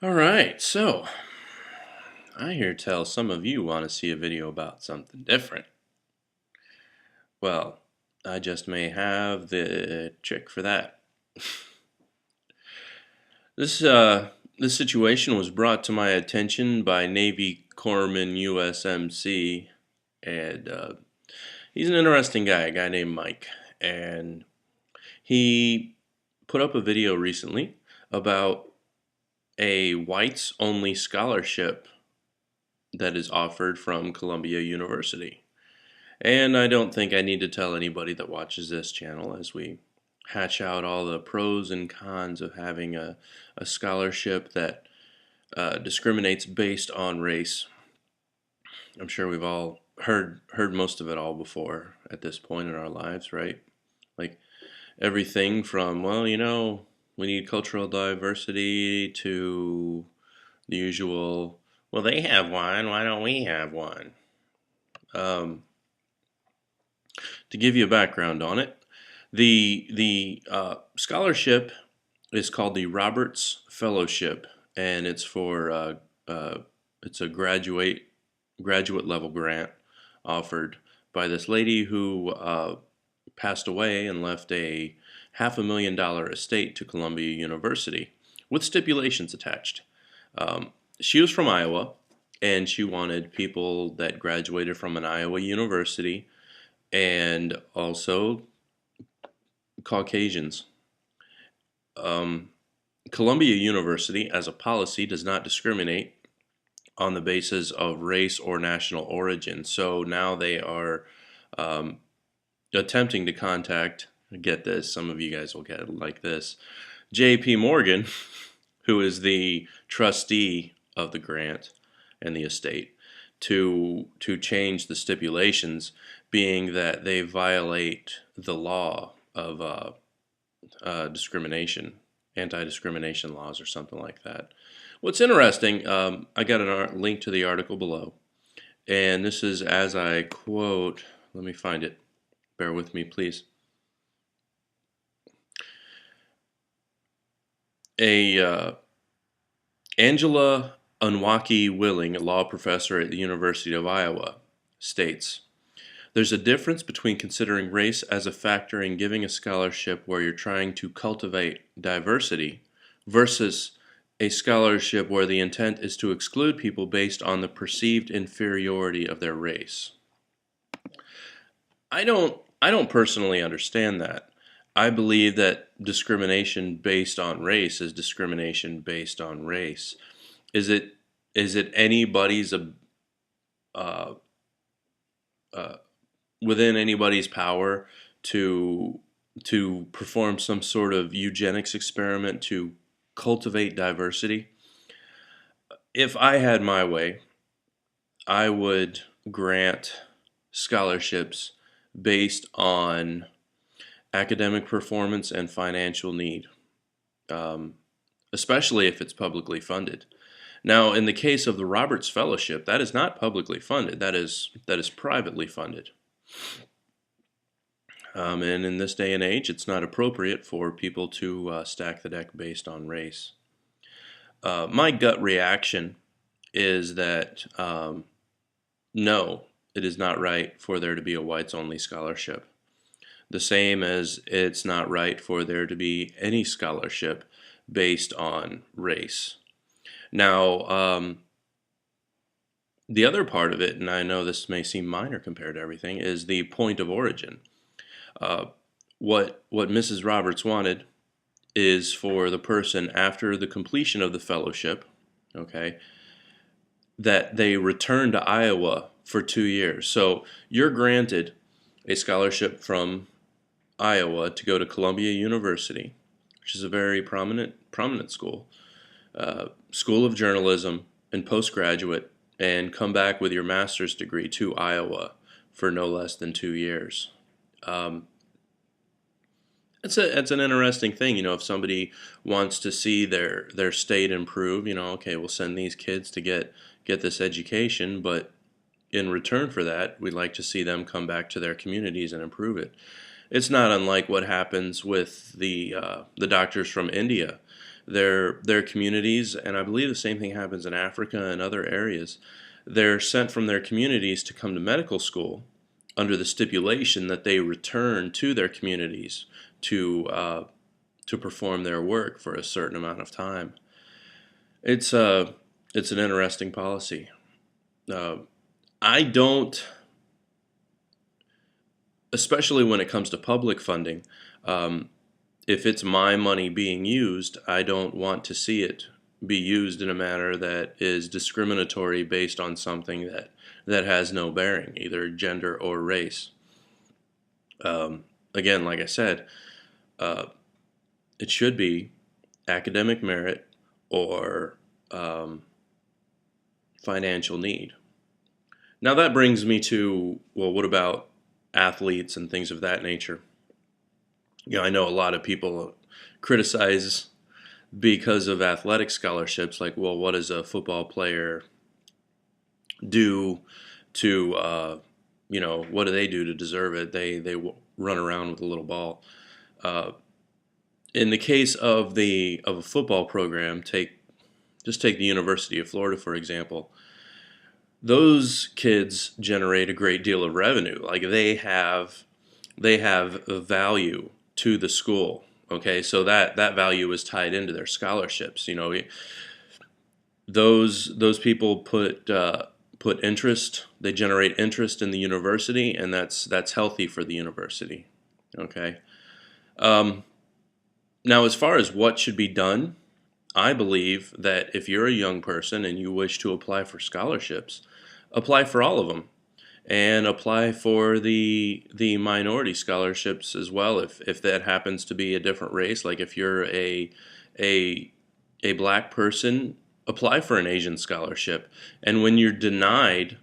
All right, so I hear tell some of you want to see a video about something different. Well, I just may have the trick for that. This this situation was brought to my attention by Navy Corpsman USMC, and he's an interesting guy, a guy named Mike, and he put up a video recently about a whites only scholarship that is offered from Columbia University. And I don't think I need to tell anybody that watches this channel as we hatch out all the pros and cons of having a scholarship that discriminates based on race. I'm sure we've all heard most of it all before at this point in our lives, right? Like everything from, well, we need cultural diversity to the usual, well, they have one, why don't we have one? To give you a background on it, the scholarship is called the Roberts Fellowship, and it's for it's a graduate level grant offered by this lady who passed away and left a $500,000 estate to Columbia University with stipulations attached. She was from Iowa, and she wanted people that graduated from an Iowa university and also Caucasians. Columbia University, as a policy, does not discriminate on the basis of race or national origin. So now they are attempting to contact, get this, some of you guys will get it like this, J.P. Morgan, who is the trustee of the grant and the estate, to change the stipulations, being that they violate the law of discrimination, anti-discrimination laws or something like that. What's interesting, I got a link to the article below, and this is as I quote, let me find it, bear with me please. Angela Unwaki Willing, a law professor at the University of Iowa, states, "There's a difference between considering race as a factor in giving a scholarship where you're trying to cultivate diversity versus a scholarship where the intent is to exclude people based on the perceived inferiority of their race." I don't personally understand that. I believe that discrimination based on race is discrimination based on race. Is it anybody's uh, uh, within anybody's power to perform some sort of eugenics experiment to cultivate diversity? If I had my way, I would grant scholarships based on academic performance and financial need, um, especially if it's publicly funded. Now, in the case of the Roberts Fellowship, that is not publicly funded. That is privately funded. And in this day and age, it's not appropriate for people to stack the deck based on race. My gut reaction is that no, it is not right for there to be a whites-only scholarship. The same as it's not right for there to be any scholarship based on race. Now, the other part of it, and I know this may seem minor compared to everything, is the point of origin. What Mrs. Roberts wanted is for the person, after the completion of the fellowship, okay, that they return to Iowa for 2 years. So you're granted a scholarship from Iowa to go to Columbia University, which is a very prominent school, School of Journalism and postgraduate, and come back with your master's degree to Iowa for no less than 2 years. It's an interesting thing, if somebody wants to see their state improve, okay, we'll send these kids to get this education, but in return for that, we'd like to see them come back to their communities and improve it. It's not unlike what happens with the doctors from India their communities, and I believe the same thing happens in Africa and other areas. They're sent from their communities to come to medical school under the stipulation that they return to their communities to perform their work for a certain amount of time. It's it's an interesting policy. Uh, I don't, especially when it comes to public funding. Um, if it's my money being used, I don't want to see it be used in a manner that is discriminatory based on something that has no bearing, either gender or race. Again, like I said, uh, it should be academic merit or um, financial need. Now that brings me to, well, what about athletes and things of that nature? I know a lot of people criticize because of athletic scholarships, like, well, what does a football player do to, what do they do to deserve it? They run around with a little ball. Uh, in the case of a football program, just take the University of Florida for example. Those kids generate a great deal of revenue. Like they have a value to the school. Okay, so that value is tied into their scholarships. Those people put interest. They generate interest in the university, and that's healthy for the university. Okay. Um, Now, as far as what should be done, I believe that if you're a young person and you wish to apply for scholarships, apply for all of them, and apply for the minority scholarships as well. If that happens to be a different race, like if you're a a black person, apply for an Asian scholarship, and when you're denied,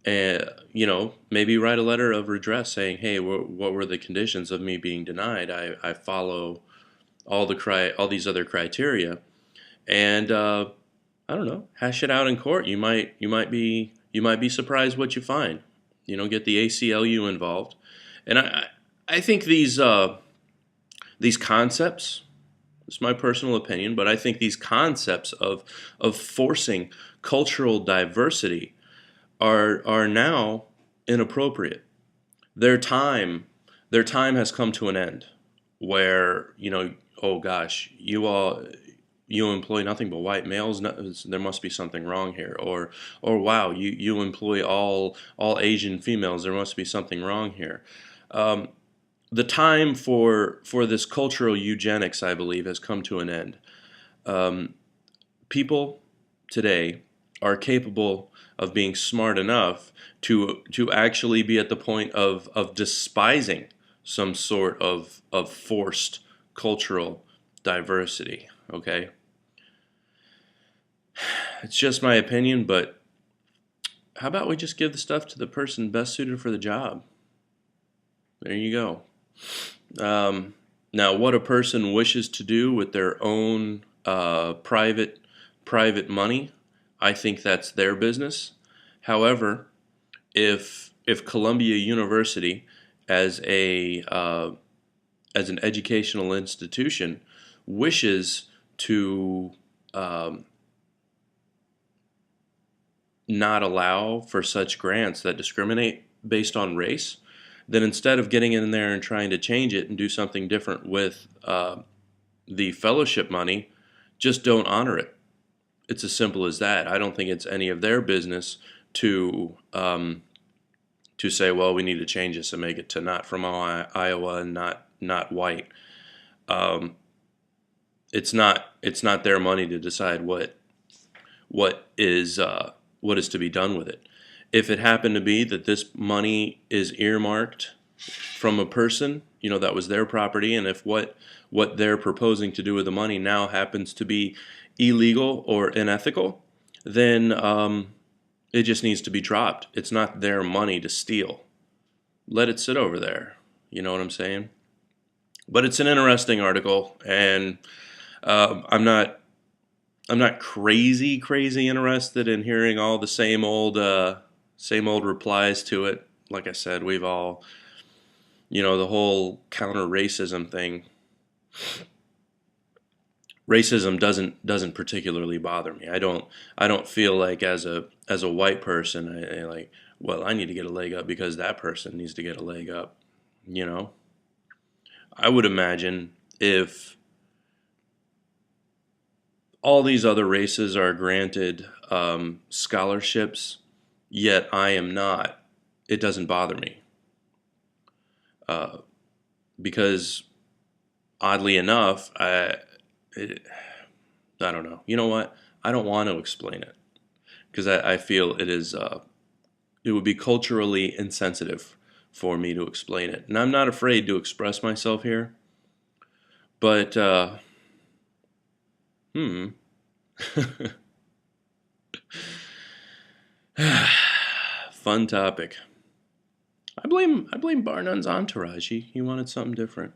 maybe write a letter of redress saying, "Hey, what were the conditions of me being denied? I follow all these other criteria," and I don't know, hash it out in court. You might be surprised what you find. Get the ACLU involved, and I think these concepts. It's my personal opinion, but I think these concepts of forcing cultural diversity are now inappropriate. Their time their time has come to an end. Where oh gosh, you employ nothing but white males. No, there must be something wrong here. Or wow, you employ all Asian females. There must be something wrong here. Um, the time for this cultural eugenics, I believe, has come to an end. Um, People today are capable of being smart enough to actually be at the point of despising some sort of forced cultural diversity. Okay, it's just my opinion, but how about we just give the stuff to the person best suited for the job? There you go. Now, what a person wishes to do with their own private money, I think that's their business. However, if Columbia University, as a as an educational institution, wishes to um, not allow for such grants that discriminate based on race, then instead of getting in there and trying to change it and do something different with the fellowship money, just don't honor it. It's as simple as that. I don't think it's any of their business to say, well, we need to change this and make it to not from Iowa and not white. Um, it's not their money to decide what is what is to be done with it. If it happened to be that this money is earmarked from a person, that was their property, and if what they're proposing to do with the money now happens to be illegal or unethical, then it just needs to be dropped. It's not their money to steal. Let it sit over there. You know what I'm saying? But it's an interesting article, and I'm not crazy interested in hearing all the same old replies to it. Like I said, we've all, the whole counter racism thing. racism doesn't particularly bother me. I don't feel like as a white person I like, well, I need to get a leg up because that person needs to get a leg up. You know, I would imagine if all these other races are granted scholarships, yet I am not, it doesn't bother me because oddly enough, it, I don't know. You know what? I don't want to explain it because I feel it would be culturally insensitive for me to explain it, and I'm not afraid to express myself here. But hmm, fun topic. I blame Barnun's entourage. He wanted something different.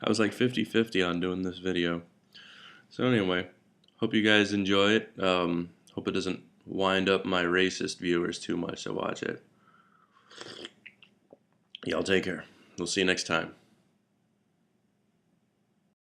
I was like 50-50 on doing this video. So anyway, hope you guys enjoy it. Hope it doesn't wind up my racist viewers too much to watch it. Y'all take care. We'll see you next time.